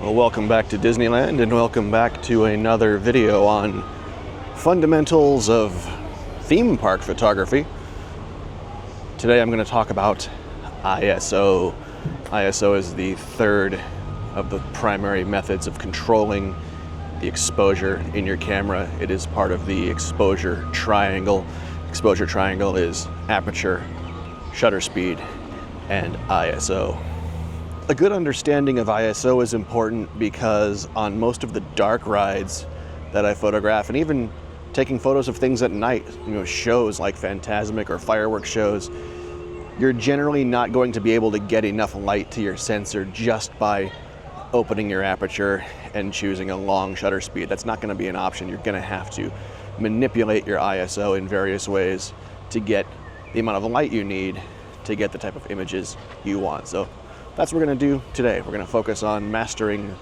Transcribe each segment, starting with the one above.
Well, welcome back to Disneyland and welcome back to another video on fundamentals of theme park photography. Today I'm going to talk about ISO. ISO is the third of the primary methods of controlling the exposure in your camera. It is part of the exposure triangle. Exposure triangle is aperture, shutter speed, and ISO. A good understanding of ISO is important because on most of the dark rides that I photograph, and even taking photos of things at night, shows like Fantasmic or fireworks shows, you're generally not going to be able to get enough light to your sensor just by opening your aperture and choosing a long shutter speed. That's not going to be an option. You're going to have to manipulate your ISO in various ways to get the amount of light you need to get the type of images you want. So that's what we're going to do today. We're going to focus on mastering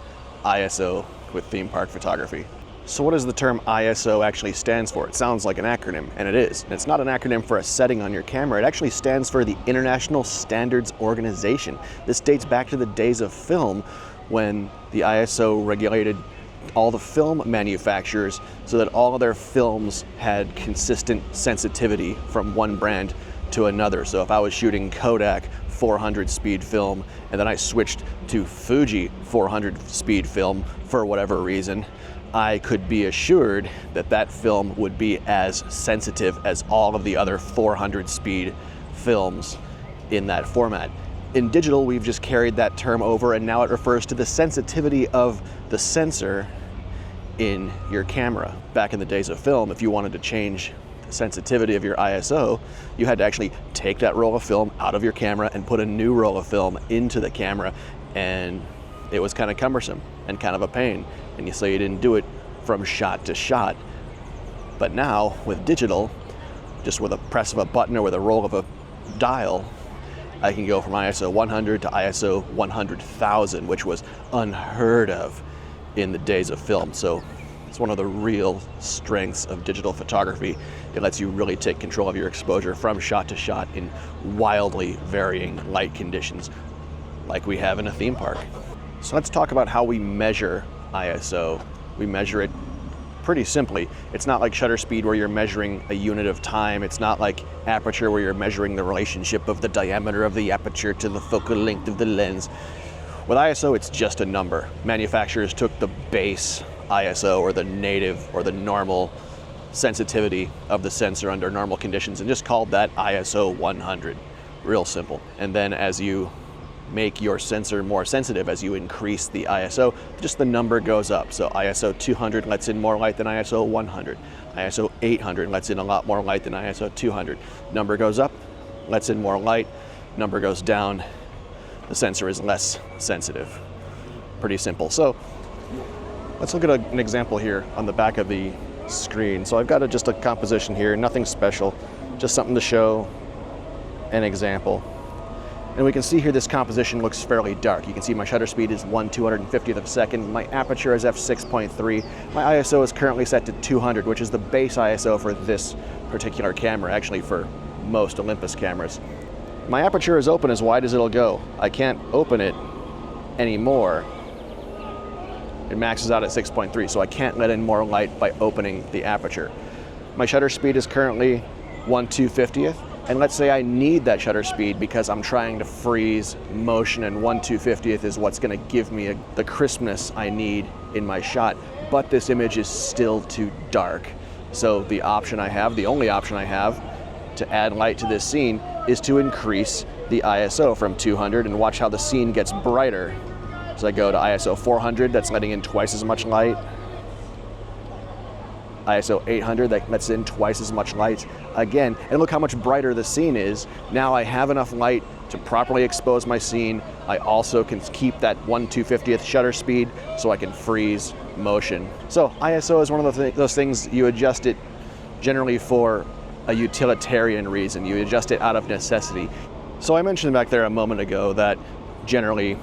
ISO with theme park photography. So what does the term ISO actually stands for? It sounds like an acronym, and it is. And it's not an acronym for a setting on your camera. It actually stands for the International Standards Organization. This dates back to the days of film when the ISO regulated all the film manufacturers so that all of their films had consistent sensitivity from one brand to another. So if I was shooting Kodak 400 speed film and then I switched to Fuji 400 speed film for whatever reason, I could be assured that that film would be as sensitive as all of the other 400 speed films in that format. In digital, we've just carried that term over, and now it refers to the sensitivity of the sensor in your camera. Back in the days of film, if you wanted to change the sensitivity of your ISO, you had to actually take that roll of film out of your camera and put a new roll of film into the camera, and it was kind of cumbersome and kind of a pain. And you say you didn't do it from shot to shot. But now, with digital, just with a press of a button or with a roll of a dial, I can go from ISO 100 to ISO 100,000, which was unheard of in the days of film. So it's one of the real strengths of digital photography. It lets you really take control of your exposure from shot to shot in wildly varying light conditions like we have in a theme park. So let's talk about how we measure ISO. We measure it pretty simply. It's not like shutter speed where you're measuring a unit of time. It's not like aperture where you're measuring the relationship of the diameter of the aperture to the focal length of the lens. With ISO, it's just a number. Manufacturers took the base ISO or the native or the normal sensitivity of the sensor under normal conditions and just called that ISO 100. Real simple. And then as you make your sensor more sensitive, as you increase the ISO, just the number goes up. So ISO 200 lets in more light than ISO 100. ISO 800 lets in a lot more light than ISO 200. Number goes up, lets in more light. Number goes down, the sensor is less sensitive. Pretty simple. So let's look at an example here on the back of the screen. So I've got just a composition here, nothing special, just something to show an example. And we can see here this composition looks fairly dark. You can see my shutter speed is 1/250th of a second. My aperture is f6.3. My ISO is currently set to 200, which is the base ISO for this particular camera, actually for most Olympus cameras. My aperture is open as wide as it'll go. I can't open it anymore. It maxes out at 6.3, so I can't let in more light by opening the aperture. My shutter speed is currently 1/250th. And let's say I need that shutter speed because I'm trying to freeze motion, and 1/250th is what's going to give me the crispness I need in my shot. But this image is still too dark. So the option I have, the only option I have to add light to this scene is to increase the ISO from 200 and watch how the scene gets brighter. So I go to ISO 400, that's letting in twice as much light. ISO 800, that lets in twice as much light again. And look how much brighter the scene is. Now I have enough light to properly expose my scene. I also can keep that 1/250th shutter speed so I can freeze motion. So ISO is one of those things you adjust it generally for a utilitarian reason. You adjust it out of necessity. So I mentioned back there a moment ago that generally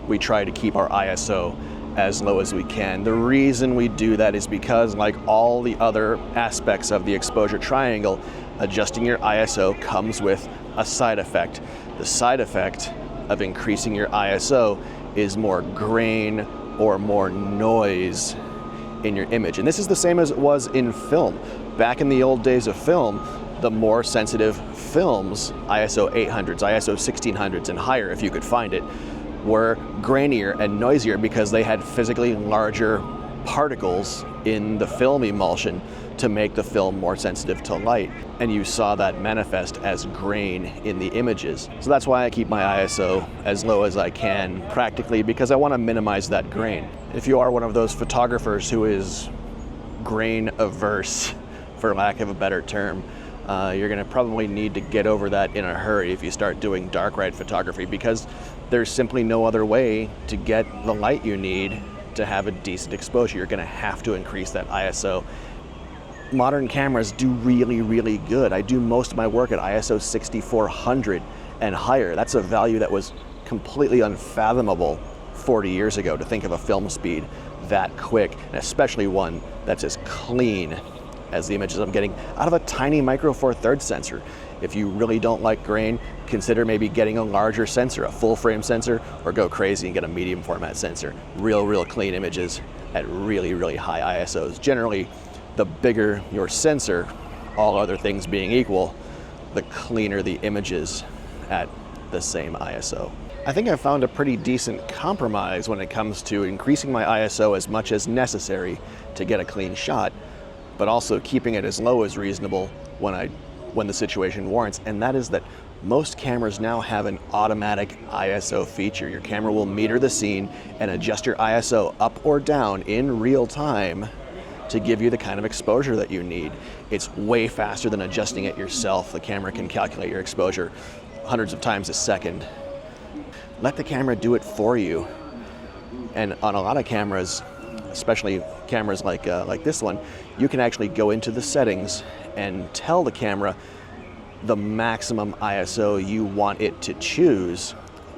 we try to keep our ISO as low as we can. The reason we do that is because, like all the other aspects of the exposure triangle, adjusting your ISO comes with a side effect. The side effect of increasing your ISO is more grain or more noise in your image. And this is the same as it was in film. Back in the old days of film, the more sensitive films, ISO 800s, ISO 1600s and higher if you could find it, were grainier and noisier because they had physically larger particles in the film emulsion to make the film more sensitive to light. And you saw that manifest as grain in the images. So that's why I keep my ISO as low as I can practically, because I want to minimize that grain. If you are one of those photographers who is grain averse, for lack of a better term, you're going to probably need to get over that in a hurry if you start doing dark ride photography, because there's simply no other way to get the light you need to have a decent exposure. You're going to have to increase that ISO. Modern cameras do really, really good. I do most of my work at ISO 6400 and higher. That's a value that was completely unfathomable 40 years ago, to think of a film speed that quick, and especially one that's as clean as the images I'm getting out of a tiny Micro Four Thirds sensor. If you really don't like grain, consider maybe getting a larger sensor, a full frame sensor, or go crazy and get a medium format sensor. Real clean images at really, really high ISOs. Generally, the bigger your sensor, all other things being equal, the cleaner the images at the same ISO. I think I've found a pretty decent compromise when it comes to increasing my ISO as much as necessary to get a clean shot, but also keeping it as low as reasonable when the situation warrants, and that is that most cameras now have an automatic ISO feature. Your camera will meter the scene and adjust your ISO up or down in real time to give you the kind of exposure that you need. It's way faster than adjusting it yourself. The camera can calculate your exposure hundreds of times a second. Let the camera do it for you. And on a lot of cameras, especially cameras like this one, you can actually go into the settings and tell the camera the maximum ISO you want it to choose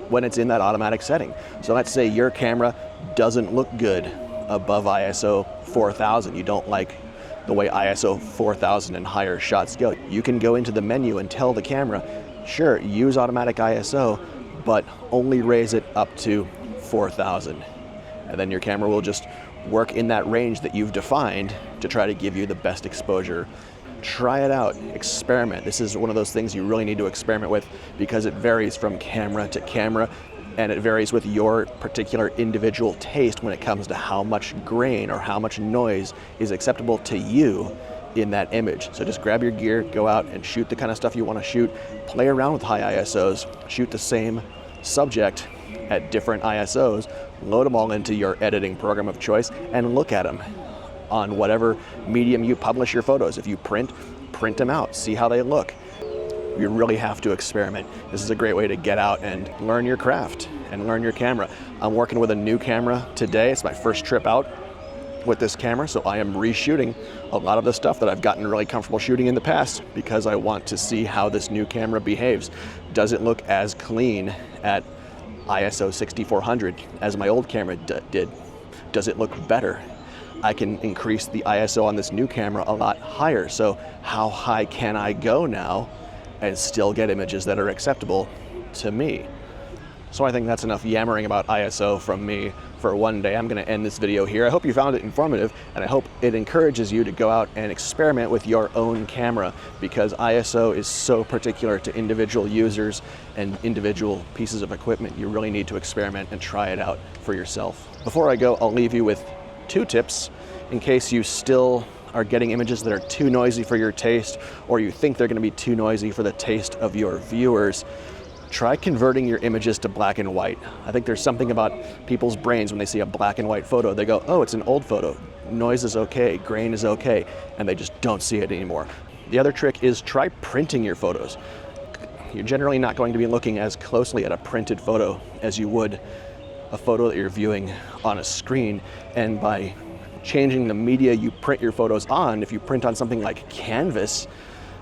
when it's in that automatic setting. So let's say your camera doesn't look good above ISO 4000. You don't like the way ISO 4000 and higher shots go. You can go into the menu and tell the camera, sure, use automatic ISO, but only raise it up to 4000. And then your camera will just work in that range that you've defined to try to give you the best exposure. Try it out, experiment. This is one of those things you really need to experiment with, because it varies from camera to camera, and it varies with your particular individual taste when it comes to how much grain or how much noise is acceptable to you in that image. So just grab your gear, go out and shoot the kind of stuff you want to shoot, play around with high ISOs, shoot the same subject at different ISOs, load them all into your editing program of choice, and look at them on whatever medium you publish your photos. If you print them out, see how they look. You really have to experiment. This is a great way to get out and learn your craft and learn your camera. I'm working with a new camera today. It's my first trip out with this camera, so I am reshooting a lot of the stuff that I've gotten really comfortable shooting in the past, because I want to see how this new camera behaves. Does it look as clean at ISO 6400 as my old camera did? Does it look better? I can increase the ISO on this new camera a lot higher. So how high can I go now and still get images that are acceptable to me? So I think that's enough yammering about ISO from me for one day. I'm going to end this video here. I hope you found it informative, and I hope it encourages you to go out and experiment with your own camera, because ISO is so particular to individual users and individual pieces of equipment. You really need to experiment and try it out for yourself. Before I go, I'll leave you with 2 tips in case you still are getting images that are too noisy for your taste, or you think they're going to be too noisy for the taste of your viewers. Try converting your images to black and white. I think there's something about people's brains when they see a black and white photo. They go, oh, it's an old photo. Noise is okay, grain is okay, and they just don't see it anymore. The other trick is try printing your photos. You're generally not going to be looking as closely at a printed photo as you would a photo that you're viewing on a screen, and by changing the media you print your photos on, if you print on something like canvas,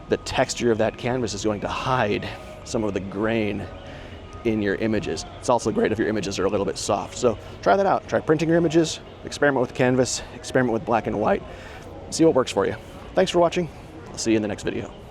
the texture of that canvas is going to hide some of the grain in your images. It's also great if your images are a little bit soft. So try that out. Try printing your images, experiment with canvas, experiment with black and white, see what works for you. Thanks for watching. I'll see you in the next video.